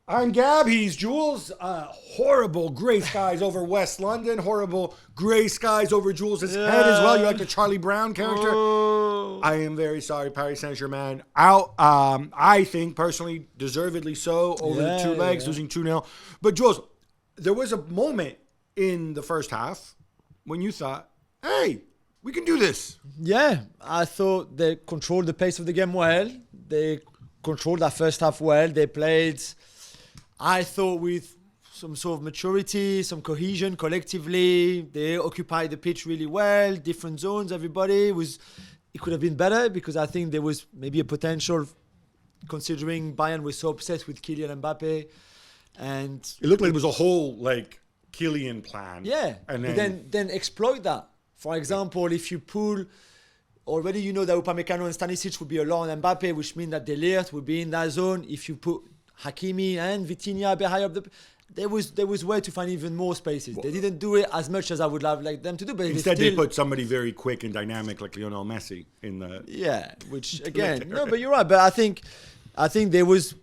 I'm Gab, he's Jules. Horrible grey skies over West London. Horrible grey skies over Jules' head as well. You like the Charlie Brown character? Oh. I am very sorry, Paris Saint-Germain out. I think, personally, deservedly so, over the two legs, losing 2-0. But Jules, there was a moment in the first half when you thought, hey, we can do this. Yeah, I thought they controlled the pace of the game well. They controlled that first half well. They played, I thought, with some sort of maturity, some cohesion collectively. They occupied the pitch really well, different zones, everybody. It could have been better because I think there was maybe a potential, considering Bayern was so obsessed with Kylian Mbappe. And it looked like it was a whole, Kylian plan. Yeah, and then exploit that. For example, if you pull, already you know that Upamecano and Stanisic would be alone on Mbappe, which means that De Ligt would be in that zone. If you put Hakimi and Vitinha a bit higher up, there was way to find even more spaces. They didn't do it as much as I would have liked them to do. But instead, they put somebody very quick and dynamic like Lionel Messi in the... Yeah, which again, no, but you're right. But I think there was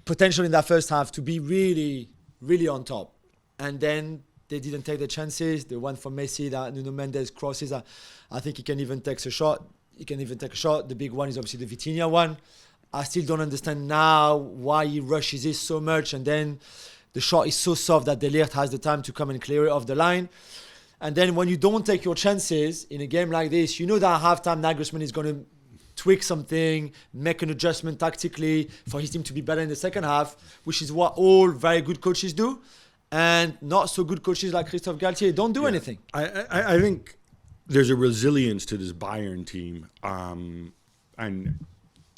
potential in that first half to be really, really on top. And then they didn't take the chances. The one from Messi that Nuno Mendes crosses, I think he can even take a shot. The big one is obviously the Vitinha one. I still don't understand now why he rushes it so much, and then the shot is so soft that De Ligt has the time to come and clear it off the line. And then when you don't take your chances in a game like this, you know that at halftime Nagelsmann is going to tweak something, make an adjustment tactically for his team to be better in the second half, which is what all very good coaches do. And not so good coaches like Christophe Galtier don't do anything. I think there's a resilience to this Bayern team. And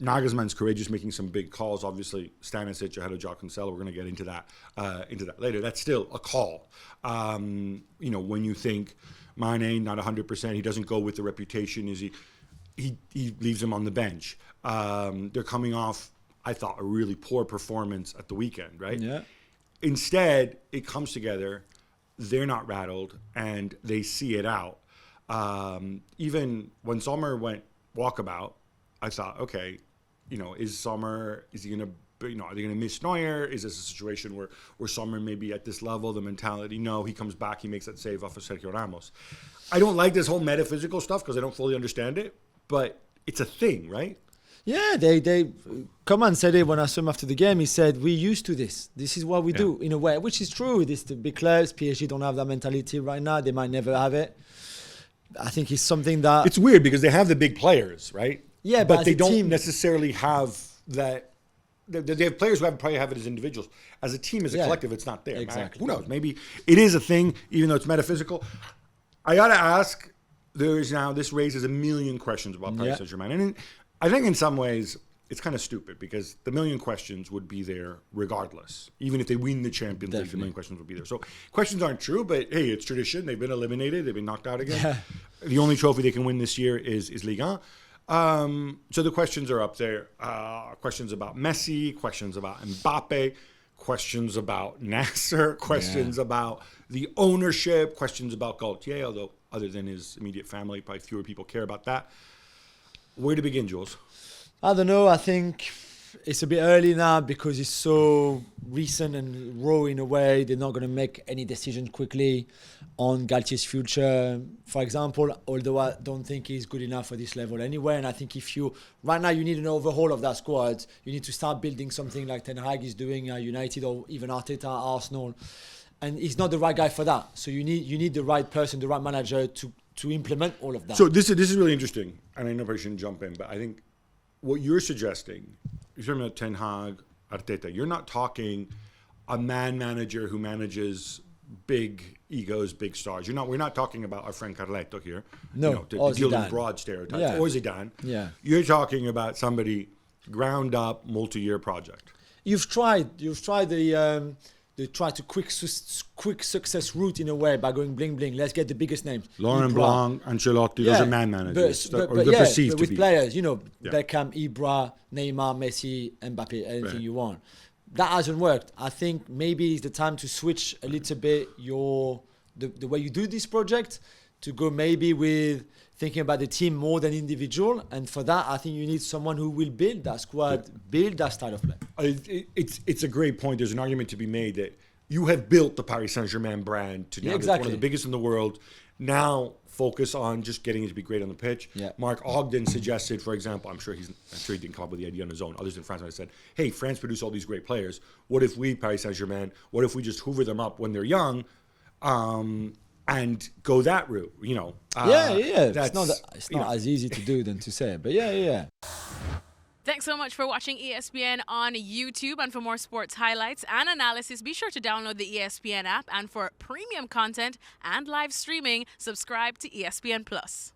Nagelsmann's courageous, making some big calls. Obviously, Stanisic ahead of Joao Cancelo. We're going to get into that later. That's still a call. When you think Mane not 100%, he doesn't go with the reputation. He leaves him on the bench. They're coming off, I thought, a really poor performance at the weekend, right? Yeah. Instead, it comes together. They're not rattled, and they see it out. Even when Sommer went walkabout, I thought, okay, is he going to, are they going to miss Neuer? Is this a situation where Sommer may be at this level, the mentality? No, he comes back, he makes that save off of Sergio Ramos. I don't like this whole metaphysical stuff because I don't fully understand it, but it's a thing, right? Yeah, they Coman said it when I saw him after the game. He said, we're used to this. This is what we do, in a way, which is true. This the big clubs, PSG don't have that mentality right now. They might never have it. I think it's something that... It's weird because they have the big players, right? Yeah, but they don't necessarily have that... They have players who probably have it as individuals. As a team, as a collective, it's not there. Exactly. Who knows? Maybe it is a thing, even though it's metaphysical. I got to ask, this raises a million questions about Paris Saint-Germain. And I think in some ways, it's kind of stupid because the million questions would be there regardless. Even if they win the Champions League, the million questions would be there. So questions aren't true, but hey, it's tradition. They've been eliminated. They've been knocked out again. Yeah. The only trophy they can win this year is Ligue 1. So the questions are up there. Questions about Messi, questions about Mbappe, questions about Nasser, questions about the ownership, questions about Galtier, although other than his immediate family, probably fewer people care about that. Where to begin, Jules? I don't know. I think it's a bit early now because it's so recent and raw in a way. They're not going to make any decision quickly on Galtier's future. For example, although I don't think he's good enough for this level anyway. And I think right now you need an overhaul of that squad. You need to start building something like Ten Hag is doing at United or even Arteta at Arsenal. And he's not the right guy for that. So you need the right person, the right manager to implement all of that. So this is really interesting, and I know I shouldn't jump in, but I think what you're suggesting, you're talking about Ten Hag, Arteta. You're not talking a manager who manages big egos, big stars. We're not talking about our friend Carletto here. No, to deal in broad stereotypes. Or Zidane. Yeah. You're talking about somebody ground up, multi-year project. You've tried they try to quick success route in a way by going bling bling. Let's get the biggest names. Laurent Blanc, Ancelotti, those are man managers. But with players, Beckham, Ibra, Neymar, Messi, Mbappe, anything you want. That hasn't worked. I think maybe it's the time to switch a little bit the way you do this project. to go maybe with thinking about the team more than individual. And for that, I think you need someone who will build that squad, build that style of play. It's a great point. There's an argument to be made that you have built the Paris Saint-Germain brand to now it's one of the biggest in the world. Now focus on just getting it to be great on the pitch. Yeah. Mark Ogden suggested, for example, I'm sure he didn't come up with the idea on his own. Others in France might have said, hey, France produce all these great players. What if we, Paris Saint-Germain, what if we just hoover them up when they're young and go that route? You know. It's not as easy to do than to say. But yeah. Thanks so much for watching ESPN on YouTube. And for more sports highlights and analysis, be sure to download the ESPN app. And for premium content and live streaming, subscribe to ESPN Plus.